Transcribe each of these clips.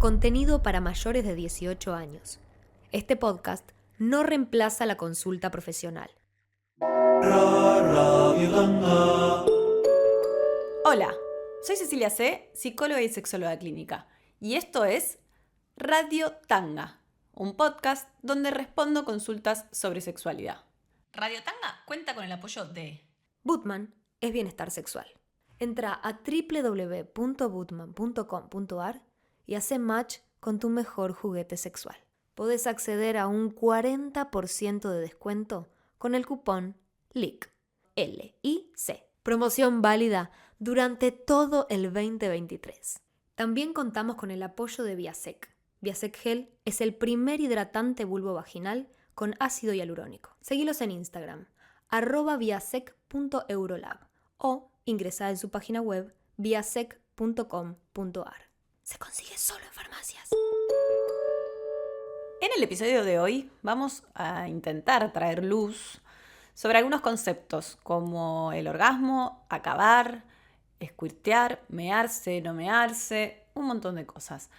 Contenido para mayores de 18 años. Este podcast no reemplaza la consulta profesional. Hola, soy Cecilia C., psicóloga y sexóloga clínica, y esto es Radio Tanga, un podcast donde respondo consultas sobre sexualidad. Radio Tanga cuenta con el apoyo de Bootman es bienestar sexual. Entra a www.bootman.com.ar y hace match con tu mejor juguete sexual. Podés acceder a un 40% de descuento con el cupón LIC. L-I-C. Promoción válida durante todo el 2023. También contamos con el apoyo de Viasec. Viasec Gel es el primer hidratante vulvovaginal con ácido hialurónico. Seguilos en Instagram, @viasec.eurolab o ingresá en su página web viasec.com.ar. Se consigue solo en farmacias. En el episodio de hoy vamos a intentar traer luz sobre algunos conceptos como el orgasmo, acabar, squirtear, mearse, no mearse, un montón de cosas.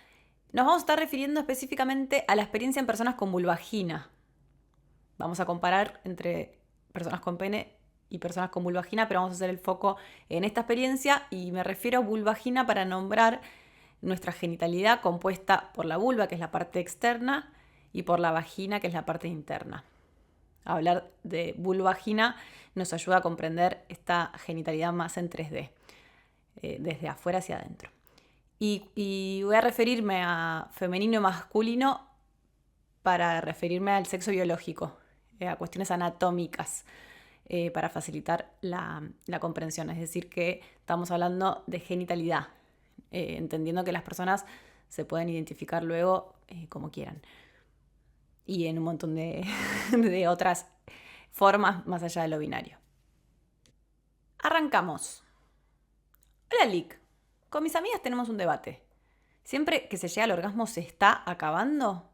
Nos vamos a estar refiriendo específicamente a la experiencia en personas con vulvagina. Vamos a comparar entre personas con pene y personas con vulvagina, pero vamos a hacer el foco en esta experiencia y me refiero a vulvagina para nombrar nuestra genitalidad compuesta por la vulva, que es la parte externa, y por la vagina, que es la parte interna. Hablar de vulvagina nos ayuda a comprender esta genitalidad más en 3D, desde afuera hacia adentro. Y voy a referirme a femenino y masculino para referirme al sexo biológico, a cuestiones anatómicas, para facilitar la comprensión. Es decir, que estamos hablando de genitalidad, entendiendo que las personas se pueden identificar luego como quieran. Y en un montón de otras formas más allá de lo binario. Arrancamos. Hola, Lick. Con mis amigas tenemos un debate. Siempre que se llega al orgasmo, ¿se está acabando?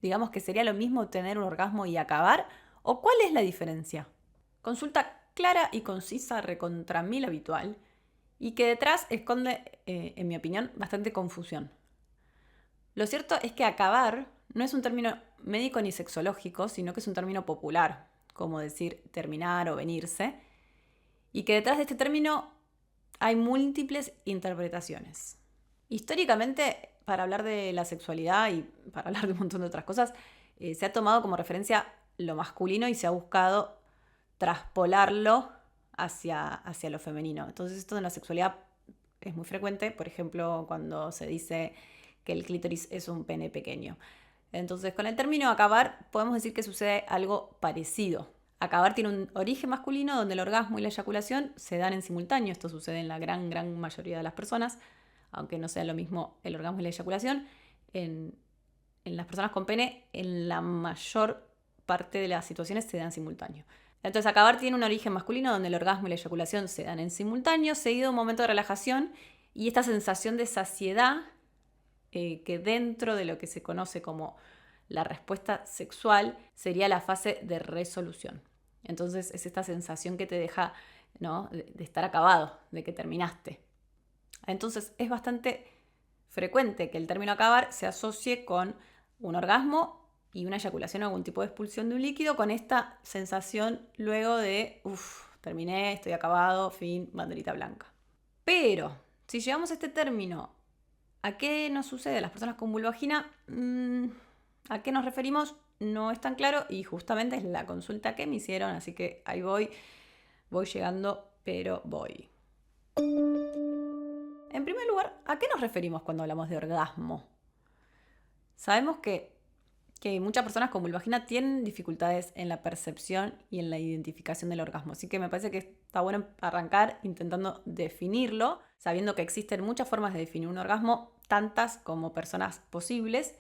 Digamos que sería lo mismo tener un orgasmo y acabar, ¿o cuál es la diferencia? Consulta clara y concisa recontra mil habitual y que detrás esconde, en mi opinión, bastante confusión. Lo cierto es que acabar no es un término médico ni sexológico, sino que es un término popular, como decir terminar o venirse, y que detrás de este término hay múltiples interpretaciones. Históricamente, para hablar de la sexualidad y para hablar de un montón de otras cosas, se ha tomado como referencia lo masculino y se ha buscado traspolarlo hacia lo femenino. Entonces esto en la sexualidad es muy frecuente, por ejemplo, cuando se dice que el clítoris es un pene pequeño. Entonces, con el término acabar, podemos decir que sucede algo parecido. Acabar tiene un origen masculino donde el orgasmo y la eyaculación se dan en simultáneo. Esto sucede en la gran mayoría de las personas, aunque no sea lo mismo el orgasmo y la eyaculación. En las personas con pene, en la mayor parte de las situaciones se dan simultáneo. Entonces, acabar tiene un origen masculino donde el orgasmo y la eyaculación se dan en simultáneo, seguido de un momento de relajación y esta sensación de saciedad que dentro de lo que se conoce como la respuesta sexual sería la fase de resolución. Entonces es esta sensación que te deja, ¿no?, de estar acabado, de que terminaste. Entonces es bastante frecuente que el término acabar se asocie con un orgasmo y una eyaculación o algún tipo de expulsión de un líquido, con esta sensación luego de terminé, estoy acabado, fin, banderita blanca. Pero si llevamos este término, ¿a qué nos sucede a las personas con vulvagina? ¿A qué nos referimos? No es tan claro y justamente es la consulta que me hicieron, así que ahí voy llegando, pero voy. En primer lugar, ¿a qué nos referimos cuando hablamos de orgasmo? Sabemos que muchas personas con vulvagina tienen dificultades en la percepción y en la identificación del orgasmo, así que me parece que está bueno arrancar intentando definirlo, sabiendo que existen muchas formas de definir un orgasmo, tantas como personas posibles,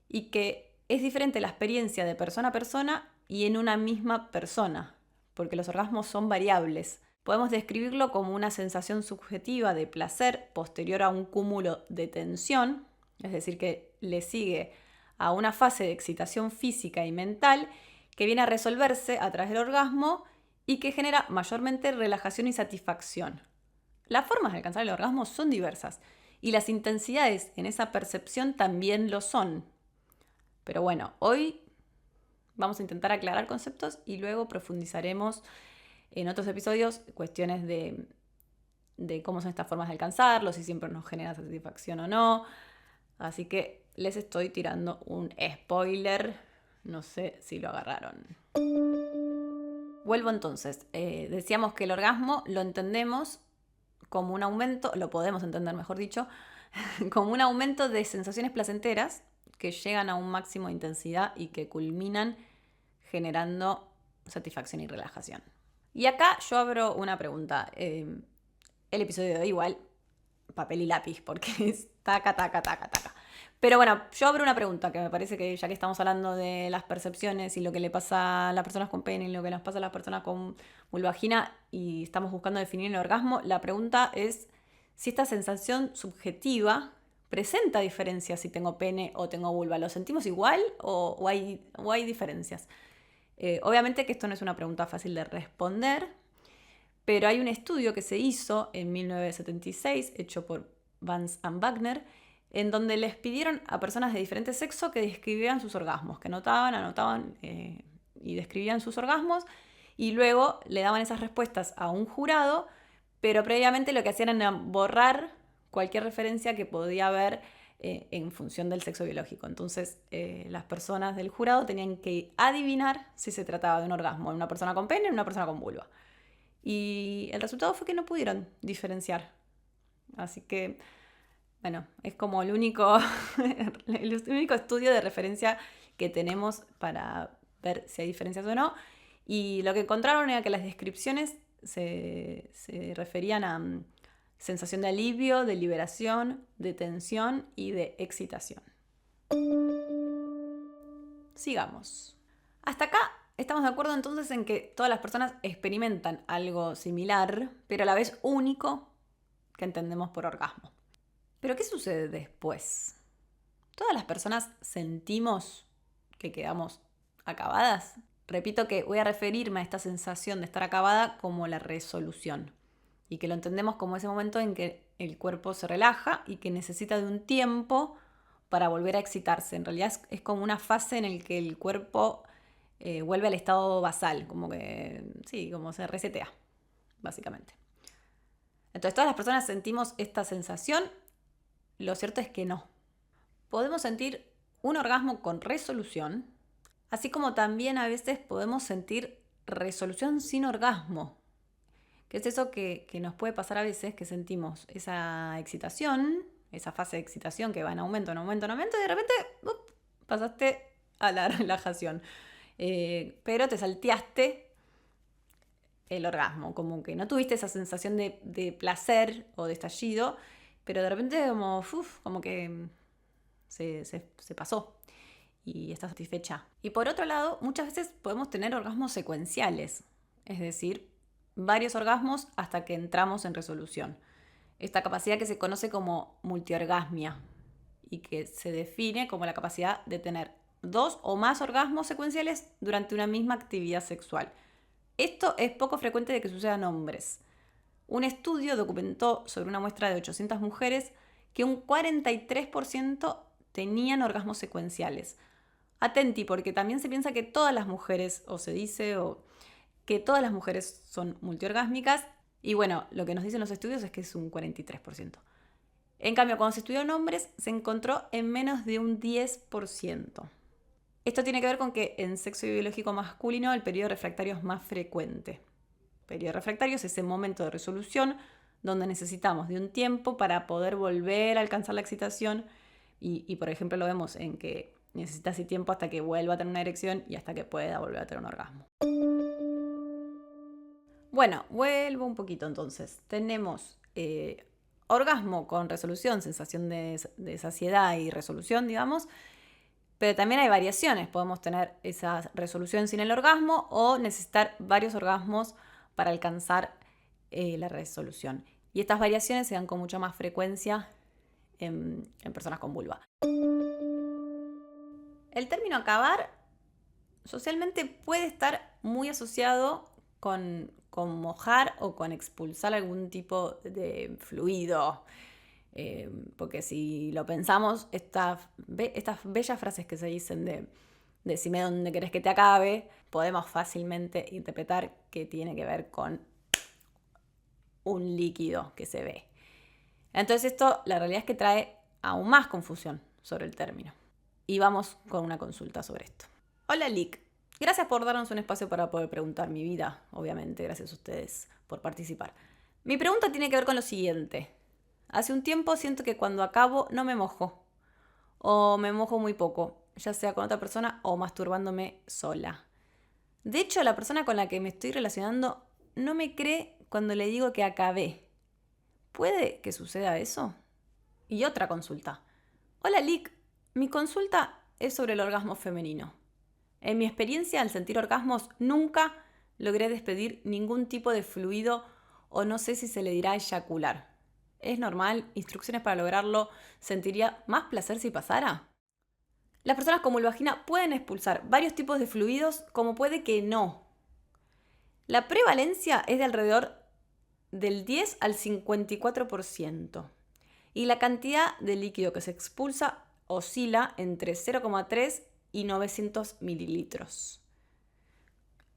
y que es diferente la experiencia de persona a persona y en una misma persona, porque los orgasmos son variables. Podemos describirlo como una sensación subjetiva de placer posterior a un cúmulo de tensión, es decir, que le sigue a una fase de excitación física y mental que viene a resolverse a través del orgasmo y que genera mayormente relajación y satisfacción. Las formas de alcanzar el orgasmo son diversas y las intensidades en esa percepción también lo son. Pero bueno, hoy vamos a intentar aclarar conceptos y luego profundizaremos en otros episodios cuestiones de cómo son estas formas de alcanzarlo, si siempre nos genera satisfacción o no. Así que les estoy tirando un spoiler, no sé si lo agarraron. Vuelvo entonces, decíamos que el orgasmo lo entendemos como un aumento, lo podemos entender mejor dicho, como un aumento de sensaciones placenteras que llegan a un máximo de intensidad y que culminan generando satisfacción y relajación. Y acá yo abro una pregunta. El episodio de hoy igual, papel y lápiz, porque es taca, taca, taca, taca. Pero bueno, yo abro una pregunta que me parece que ya que estamos hablando de las percepciones y lo que le pasa a las personas con pene y lo que nos pasa a las personas con vulvagina y estamos buscando definir el orgasmo, la pregunta es si esta sensación subjetiva presenta diferencias si tengo pene o tengo vulva. ¿Lo sentimos igual o hay diferencias? Obviamente que esto no es una pregunta fácil de responder, pero hay un estudio que se hizo en 1976, hecho por Vance and Wagner, en donde les pidieron a personas de diferente sexo que describieran sus orgasmos, que anotaban y describían sus orgasmos, y luego le daban esas respuestas a un jurado, pero previamente lo que hacían era borrar cualquier referencia que podía haber en función del sexo biológico. Entonces, las personas del jurado tenían que adivinar si se trataba de un orgasmo en una persona con pene o en una persona con vulva. Y el resultado fue que no pudieron diferenciar. Así que, bueno, es como el único estudio de referencia que tenemos para ver si hay diferencias o no. Y lo que encontraron era que las descripciones se referían a sensación de alivio, de liberación, de tensión y de excitación. Sigamos. Hasta acá estamos de acuerdo entonces en que todas las personas experimentan algo similar, pero a la vez único que entendemos por orgasmo. Pero ¿qué sucede después? ¿Todas las personas sentimos que quedamos acabadas? Repito que voy a referirme a esta sensación de estar acabada como la resolución y que lo entendemos como ese momento en que el cuerpo se relaja y que necesita de un tiempo para volver a excitarse. En realidad es como una fase en la que el cuerpo vuelve al estado basal, como que, sí, como se resetea, básicamente. Entonces, ¿todas las personas sentimos esta sensación? Lo cierto es que no. Podemos sentir un orgasmo con resolución, así como también a veces podemos sentir resolución sin orgasmo, que es eso que nos puede pasar a veces, que sentimos esa excitación, esa fase de excitación que va en aumento, en aumento, en aumento, y de repente pasaste a la relajación. Pero te salteaste el orgasmo, como que no tuviste esa sensación de placer o de estallido, pero de repente como que se pasó y estás satisfecha. Y por otro lado, muchas veces podemos tener orgasmos secuenciales, es decir, varios orgasmos hasta que entramos en resolución. Esta capacidad que se conoce como multiorgasmia y que se define como la capacidad de tener 2 o más orgasmos secuenciales durante una misma actividad sexual. Esto es poco frecuente de que suceda en hombres. Un estudio documentó sobre una muestra de 800 mujeres que un 43% tenían orgasmos secuenciales. Atenti, porque también se piensa que todas las mujeres, o se dice que todas las mujeres son multiorgásmicas, y bueno, lo que nos dicen los estudios es que es un 43%. En cambio, cuando se estudió en hombres, se encontró en menos de un 10%. Esto tiene que ver con que en sexo biológico masculino el periodo refractario es más frecuente. El periodo refractario es ese momento de resolución donde necesitamos de un tiempo para poder volver a alcanzar la excitación y por ejemplo, lo vemos en que necesita ese tiempo hasta que vuelva a tener una erección y hasta que pueda volver a tener un orgasmo. Bueno, vuelvo un poquito entonces. Tenemos orgasmo con resolución, sensación de saciedad y resolución, digamos. Pero también hay variaciones. Podemos tener esa resolución sin el orgasmo o necesitar varios orgasmos para alcanzar la resolución. Y estas variaciones se dan con mucha más frecuencia en personas con vulva. El término acabar socialmente puede estar muy asociado con mojar o con expulsar algún tipo de fluido. Porque si lo pensamos, estas bellas frases que se dicen de decime dónde querés que te acabe, podemos fácilmente interpretar que tiene que ver con un líquido que se ve. Entonces esto, la realidad es que trae aún más confusión sobre el término. Y vamos con una consulta sobre esto. Hola Lick, gracias por darnos un espacio para poder preguntar mi vida, obviamente, gracias a ustedes por participar. Mi pregunta tiene que ver con lo siguiente. Hace un tiempo siento que cuando acabo no me mojo, o me mojo muy poco, ya sea con otra persona o masturbándome sola. De hecho, la persona con la que me estoy relacionando no me cree cuando le digo que acabé. ¿Puede que suceda eso? Y otra consulta. Hola Lick, mi consulta es sobre el orgasmo femenino. En mi experiencia, al sentir orgasmos, nunca logré despedir ningún tipo de fluido o no sé si se le dirá eyacular. ¿Es normal? ¿Instrucciones para lograrlo? ¿Sentiría más placer si pasara? Las personas con vulvagina pueden expulsar varios tipos de fluidos, como puede que no. La prevalencia es de alrededor del 10 al 54%. Y la cantidad de líquido que se expulsa oscila entre 0,3 y 900 mililitros.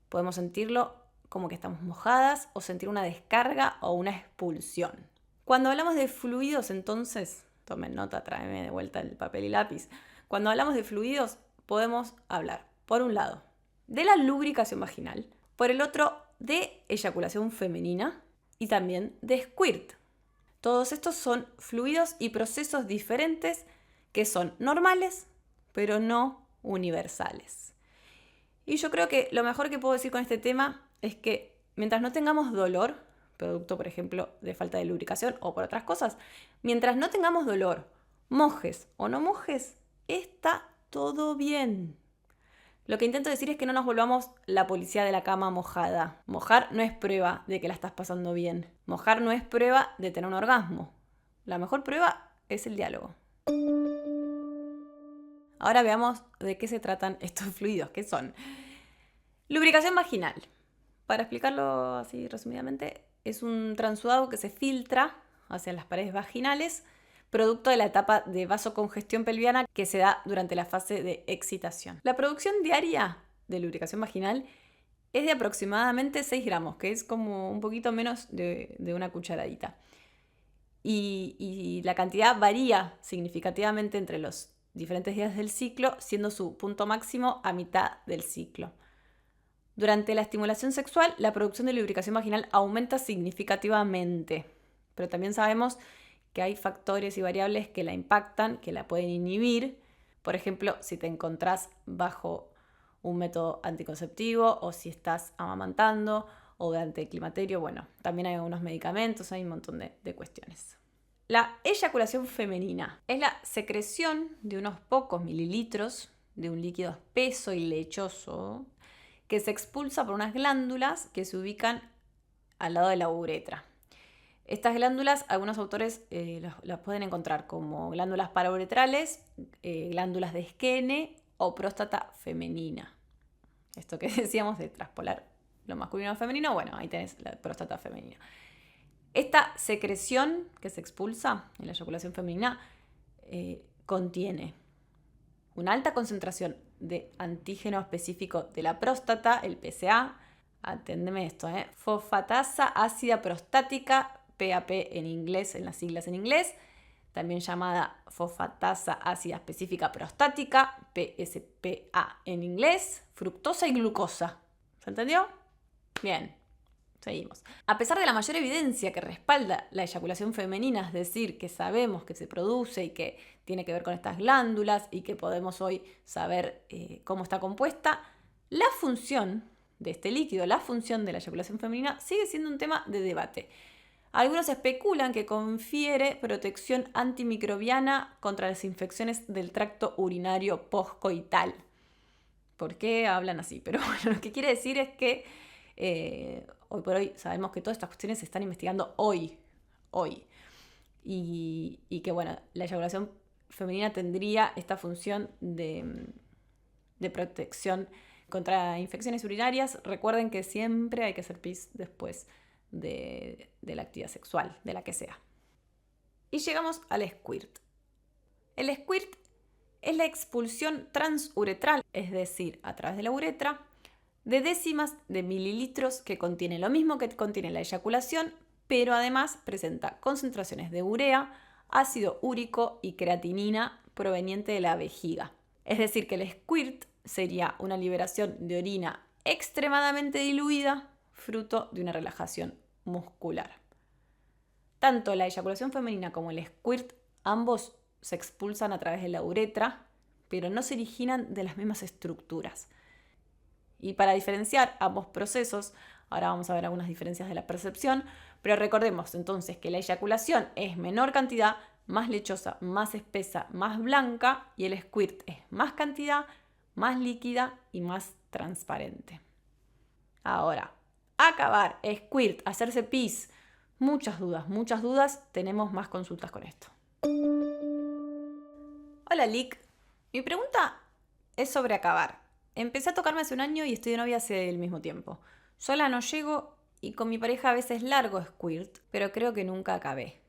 Podemos sentirlo como que estamos mojadas o sentir una descarga o una expulsión. Cuando hablamos de fluidos, entonces, tomen nota, tráeme de vuelta el papel y lápiz. Cuando hablamos de fluidos, podemos hablar, por un lado, de la lubricación vaginal, por el otro, de eyaculación femenina y también de squirt. Todos estos son fluidos y procesos diferentes que son normales, pero no universales. Y yo creo que lo mejor que puedo decir con este tema es que mientras no tengamos dolor, producto, por ejemplo, de falta de lubricación o por otras cosas, mientras no tengamos dolor, mojes o no mojes, está todo bien. Lo que intento decir es que no nos volvamos la policía de la cama mojada. Mojar no es prueba de que la estás pasando bien. Mojar no es prueba de tener un orgasmo. La mejor prueba es el diálogo. Ahora veamos de qué se tratan estos fluidos, ¿qué son? Lubricación vaginal. Para explicarlo así resumidamente, es un transudado que se filtra hacia las paredes vaginales, producto de la etapa de vasocongestión pelviana que se da durante la fase de excitación. La producción diaria de lubricación vaginal es de aproximadamente 6 gramos, que es como un poquito menos de una cucharadita. Y la cantidad varía significativamente entre los diferentes días del ciclo, siendo su punto máximo a mitad del ciclo. Durante la estimulación sexual, la producción de lubricación vaginal aumenta significativamente, pero también sabemos que hay factores y variables que la impactan, que la pueden inhibir. Por ejemplo, si te encontrás bajo un método anticonceptivo o si estás amamantando o durante el climaterio, bueno, también hay algunos medicamentos, hay un montón de cuestiones. La eyaculación femenina es la secreción de unos pocos mililitros de un líquido espeso y lechoso que se expulsa por unas glándulas que se ubican al lado de la uretra. Estas glándulas, algunos autores las pueden encontrar como glándulas parauretrales, glándulas de Skene o próstata femenina. Esto que decíamos de traspolar lo masculino a femenino, bueno, ahí tenés la próstata femenina. Esta secreción que se expulsa en la eyaculación femenina contiene una alta concentración de antígeno específico de la próstata, el PSA, aténdeme esto, fosfatasa ácida prostática, PAP en inglés, en las siglas en inglés, también llamada fosfatasa ácida específica prostática, PSPA en inglés, fructosa y glucosa. ¿Se entendió? Bien, seguimos. A pesar de la mayor evidencia que respalda la eyaculación femenina, es decir, que sabemos que se produce y que tiene que ver con estas glándulas y que podemos hoy saber cómo está compuesta, la función de este líquido, la función de la eyaculación femenina sigue siendo un tema de debate. Algunos especulan que confiere protección antimicrobiana contra las infecciones del tracto urinario postcoital. ¿Por qué hablan así? Pero bueno, lo que quiere decir es que hoy por hoy sabemos que todas estas cuestiones se están investigando hoy. Y que bueno, la eyaculación femenina tendría esta función de protección contra infecciones urinarias. Recuerden que siempre hay que hacer pis después de la actividad sexual, de la que sea. Y llegamos al squirt. El squirt es la expulsión transuretral, es decir, a través de la uretra, de décimas de mililitros que contiene lo mismo que contiene la eyaculación, pero además presenta concentraciones de urea, ácido úrico y creatinina proveniente de la vejiga. Es decir, que el squirt sería una liberación de orina extremadamente diluida, fruto de una relajación muscular. Tanto la eyaculación femenina como el squirt, ambos se expulsan a través de la uretra, pero no se originan de las mismas estructuras. Y para diferenciar ambos procesos, ahora vamos a ver algunas diferencias de la percepción, pero recordemos entonces que la eyaculación es menor cantidad, más lechosa, más espesa, más blanca, y el squirt es más cantidad, más líquida y más transparente. Ahora, acabar, squirt, hacerse pis, muchas dudas, tenemos más consultas con esto. Hola Lick, mi pregunta es sobre acabar. Empecé a tocarme hace un año y estoy de novia hace el mismo tiempo. Sola no llego y con mi pareja a veces largo squirt, pero creo que nunca acabé.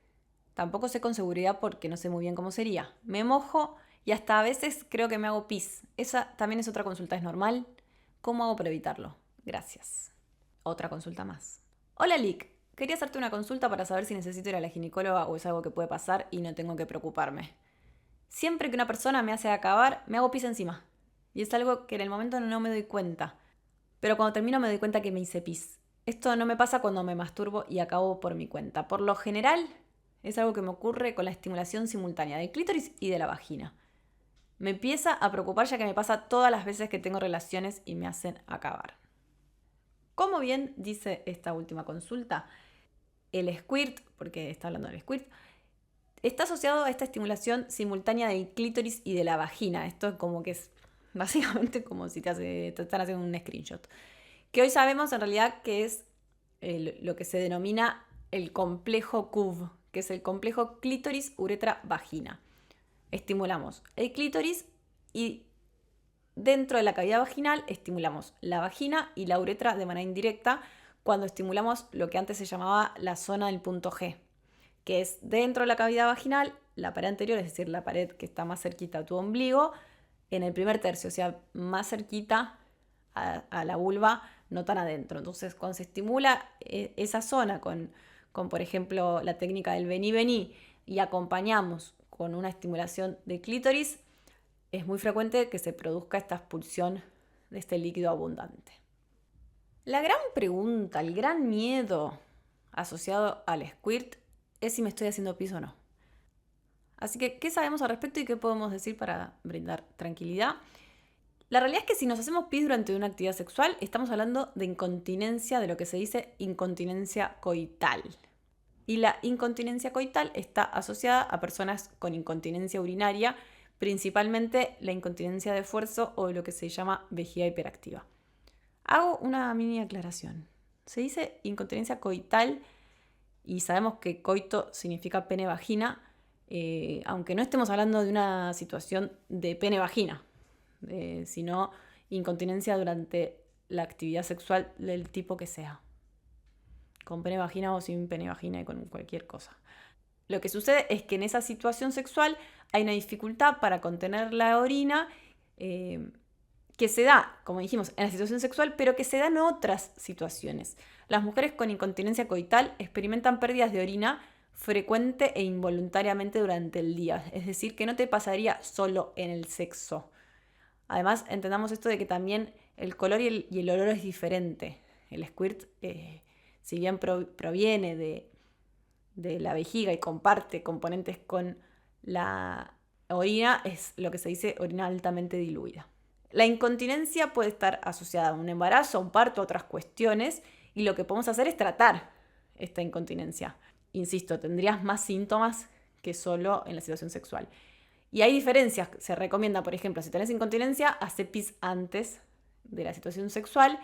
Tampoco sé con seguridad porque no sé muy bien cómo sería. Me mojo y hasta a veces creo que me hago pis. Esa también es otra consulta, ¿es normal? ¿Cómo hago para evitarlo? Gracias. Otra consulta más. Hola Lick, quería hacerte una consulta para saber si necesito ir a la ginecóloga o es algo que puede pasar y no tengo que preocuparme. Siempre que una persona me hace acabar, me hago pis encima. Y es algo que en el momento no me doy cuenta. Pero cuando termino me doy cuenta que me hice pis. Esto no me pasa cuando me masturbo y acabo por mi cuenta. Por lo general, es algo que me ocurre con la estimulación simultánea del clítoris y de la vagina. Me empieza a preocupar ya que me pasa todas las veces que tengo relaciones y me hacen acabar. Como bien dice esta última consulta, el squirt, porque está hablando del squirt, está asociado a esta estimulación simultánea del clítoris y de la vagina. Esto es como que es básicamente como si te están haciendo un screenshot. Que hoy sabemos en realidad que es lo que se denomina el complejo CUV, que es el complejo clítoris-uretra-vagina. Estimulamos el clítoris y dentro de la cavidad vaginal estimulamos la vagina y la uretra de manera indirecta cuando estimulamos lo que antes se llamaba la zona del punto G, que es dentro de la cavidad vaginal, la pared anterior, es decir, la pared que está más cerquita a tu ombligo, en el primer tercio, o sea, más cerquita a la vulva, no tan adentro. Entonces, cuando se estimula esa zona con, por ejemplo, la técnica del vení y acompañamos con una estimulación de clítoris, es muy frecuente que se produzca esta expulsión de este líquido abundante. La gran pregunta, el gran miedo asociado al squirt es si me estoy haciendo pis o no. Así que, ¿qué sabemos al respecto y qué podemos decir para brindar tranquilidad? La realidad es que si nos hacemos pis durante una actividad sexual, estamos hablando de incontinencia, de lo que se dice incontinencia coital. Y la incontinencia coital está asociada a personas con incontinencia urinaria, principalmente la incontinencia de esfuerzo o lo que se llama vejiga hiperactiva. Hago una mini aclaración. Se dice incontinencia coital y sabemos que coito significa pene-vagina, aunque no estemos hablando de una situación de pene-vagina, sino incontinencia durante la actividad sexual del tipo que sea. Con pene-vagina o sin pene-vagina y con cualquier cosa. Lo que sucede es que en esa situación sexual hay una dificultad para contener la orina que se da, como dijimos, en la situación sexual, pero que se da en otras situaciones. Las mujeres con incontinencia coital experimentan pérdidas de orina frecuente e involuntariamente durante el día. Es decir, que no te pasaría solo en el sexo. Además, entendamos esto de que también el color y el olor es diferente. El squirt, si bien proviene de la vejiga y comparte componentes con la orina, es lo que se dice orina altamente diluida. La incontinencia puede estar asociada a un embarazo, a un parto, a otras cuestiones, y lo que podemos hacer es tratar esta incontinencia. Insisto, tendrías más síntomas que solo en la situación sexual. Y hay diferencias. Se recomienda, por ejemplo, si tenés incontinencia, hace pis antes de la situación sexual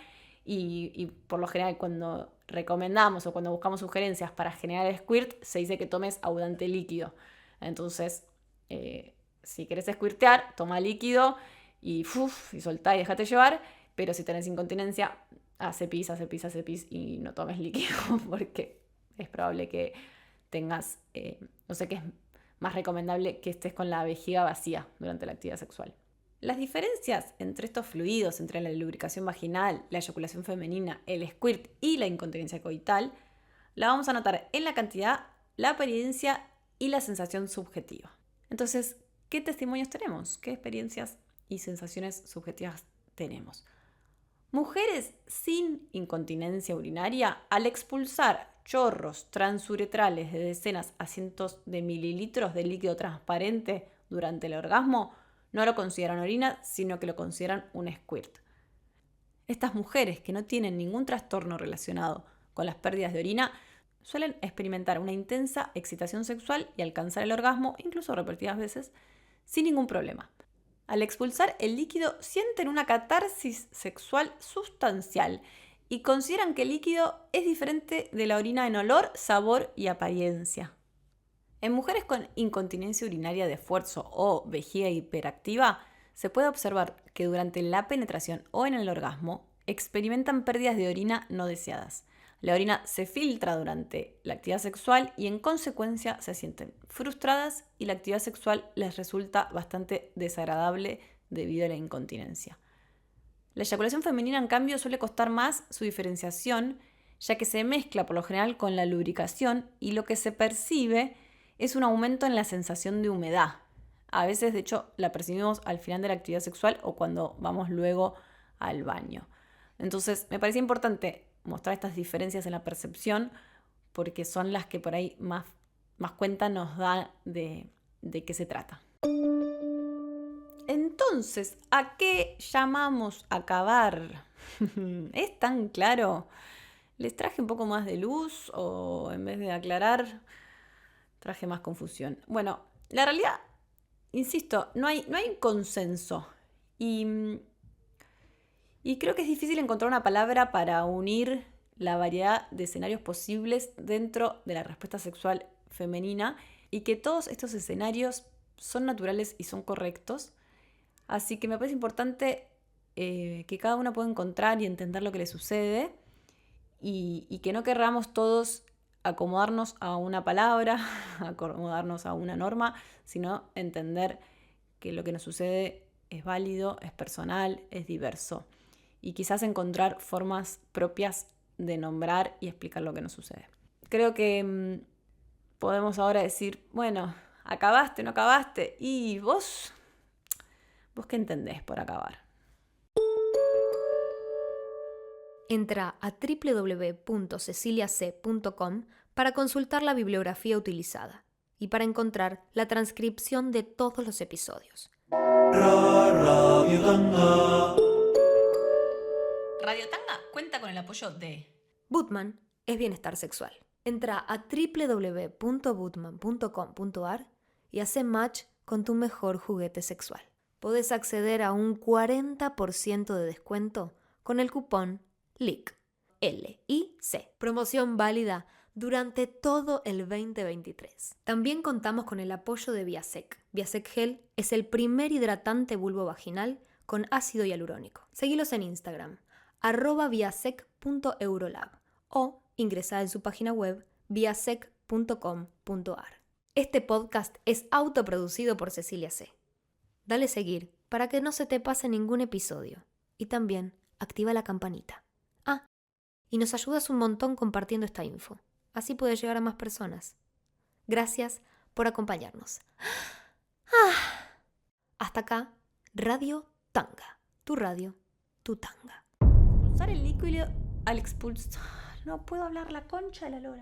y por lo general cuando recomendamos o cuando buscamos sugerencias para generar el squirt, se dice que tomes abundante líquido. Entonces, si querés squirtear, toma líquido y soltá y déjate llevar, pero si tenés incontinencia, hace pis y no tomes líquido porque es probable que tengas, no sé, que es más recomendable que estés con la vejiga vacía durante la actividad sexual. Las diferencias entre estos fluidos, entre la lubricación vaginal, la eyaculación femenina, el squirt y la incontinencia coital, la vamos a notar en la cantidad, la apariencia y la sensación subjetiva. Entonces, ¿qué testimonios tenemos? ¿Qué experiencias y sensaciones subjetivas tenemos? Mujeres sin incontinencia urinaria, al expulsar chorros transuretrales de decenas a cientos de mililitros de líquido transparente durante el orgasmo, no lo consideran orina, sino que lo consideran un squirt. Estas mujeres que no tienen ningún trastorno relacionado con las pérdidas de orina suelen experimentar una intensa excitación sexual y alcanzar el orgasmo, incluso repetidas veces, sin ningún problema. Al expulsar el líquido sienten una catarsis sexual sustancial y consideran que el líquido es diferente de la orina en olor, sabor y apariencia. En mujeres con incontinencia urinaria de esfuerzo o vejiga hiperactiva, se puede observar que durante la penetración o en el orgasmo experimentan pérdidas de orina no deseadas. La orina se filtra durante la actividad sexual y en consecuencia se sienten frustradas y la actividad sexual les resulta bastante desagradable debido a la incontinencia. La eyaculación femenina, en cambio, suele costar más su diferenciación, ya que se mezcla por lo general con la lubricación y lo que se percibe es un aumento en la sensación de humedad. A veces, de hecho, la percibimos al final de la actividad sexual o cuando vamos luego al baño. Entonces, me parece importante mostrar estas diferencias en la percepción porque son las que por ahí más cuenta nos da de qué se trata. Entonces, ¿a qué llamamos acabar? ¿Es tan claro? ¿Les traje un poco más de luz o en vez de aclarar, traje más confusión? Bueno, la realidad, insisto, no hay consenso y creo que es difícil encontrar una palabra para unir la variedad de escenarios posibles dentro de la respuesta sexual femenina y que todos estos escenarios son naturales y son correctos. Así que me parece importante que cada uno pueda encontrar y entender lo que le sucede y que no querramos todos acomodarnos a una palabra, acomodarnos a una norma, sino entender que lo que nos sucede es válido, es personal, es diverso. Y quizás encontrar formas propias de nombrar y explicar lo que nos sucede. Creo que podemos ahora decir, bueno, ¿acabaste, no acabaste? ¿Y vos qué entendés por acabar? Entra a www.ceciliac.com para consultar la bibliografía utilizada y para encontrar la transcripción de todos los episodios. Radio Tanga cuenta con el apoyo de Bootman es bienestar sexual. Entra a www.bootman.com.ar y hace match con tu mejor juguete sexual. Podés acceder a un 40% de descuento con el cupón LIC. L-I-C. Promoción válida durante todo el 2023. También contamos con el apoyo de Viasec. Viasec Gel es el primer hidratante vulvovaginal con ácido hialurónico. Seguilos en Instagram, @viasec.eurolab o ingresá en su página web viasec.com.ar. Este podcast es autoproducido por Cecilia C. Dale seguir para que no se te pase ningún episodio. Y también activa la campanita. Y nos ayudas un montón compartiendo esta info. Así puede llegar a más personas. Gracias por acompañarnos. Hasta acá, Radio Tanga. Tu radio, tu tanga. Expulsar el líquido al expulsar. No puedo hablar, la concha de la lora.